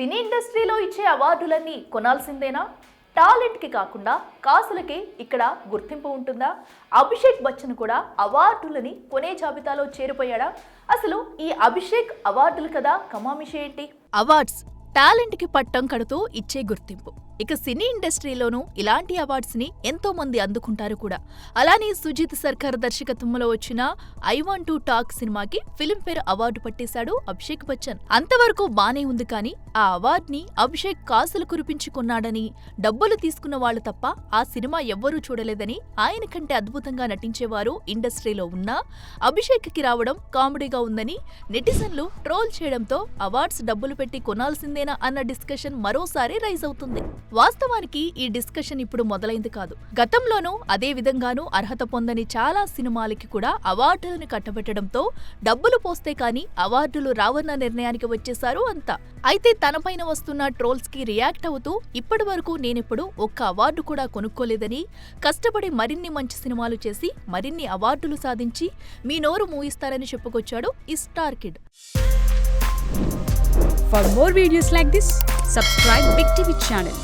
సినీ ఇండస్ట్రీలో ఇచ్చే అవార్డులన్నీ కొనాల్సిందేనా? టాలెంట్కి కాకుండా కాసులకే ఇక్కడ గుర్తింపు ఉంటుందా? అభిషేక్ బచ్చన్ కూడా అవార్డులని కొనే జాబితాలో చేరిపోయాడా? అసలు ఈ అభిషేక్ అవార్డులు కదా కమామిషి ఏంటి? అవార్డ్స్ టాలెంట్కి పట్టం కడుతూ ఇచ్చే గుర్తింపు. ఇక సినీ ఇండస్ట్రీలోనూ ఇలాంటి అవార్డ్స్ ని ఎంతో మంది అందుకుంటారు కూడా. అలానే సుజిత్ సర్కార్ దర్శకత్వంలో వచ్చిన ఐ వాంట్ టు టాక్ సినిమాకి ఫిల్మ్ఫేర్ అవార్డు పట్టేశాడు అభిషేక్ బచ్చన్. అంతవరకు బానే ఉంది, కానీ ఆ అవార్డ్ ని అభిషేక్ కాసులు కురిపించుకున్నాడని, డబ్బులు తీసుకున్న వాళ్ళు తప్ప ఆ సినిమా ఎవ్వరూ చూడలేదని, ఆయన కంటే అద్భుతంగా నటించేవారు ఇండస్ట్రీలో ఉన్నా అభిషేక్ కి రావడం కామెడీగా ఉందని నెటిజన్లు ట్రోల్ చేయడంతో అవార్డ్స్ డబ్బులు పెట్టి కొనాల్సిందేనా అన్న డిస్కషన్ మరోసారి రైజ్ అవుతుంది. వాస్తవానికి ఈ డిస్కషన్ ఇప్పుడు మొదలైంది కాదు. గతంలోనూ అదే విధంగానూ అర్హత పొందని చాలా సినిమాలకి కూడా అవార్డులను కట్టబెట్టడంతో డబ్బులు పోస్తే కానీ అవార్డులు రావన్న నిర్ణయానికి వచ్చేశారు అంతా. అయితే తనపైన వస్తున్న ట్రోల్స్ కి రియాక్ట్ అవుతూ ఇప్పటి వరకు నేనిప్పుడు ఒక్క అవార్డు కూడా కొనుక్కోలేదని, కష్టపడి మరిన్ని మంచి సినిమాలు చేసి మరిన్ని అవార్డులు సాధించి మీ నోరు మూయిస్తారని చెప్పుకొచ్చాడు ఈ star kid. For more videos like this, subscribe Big TV channel.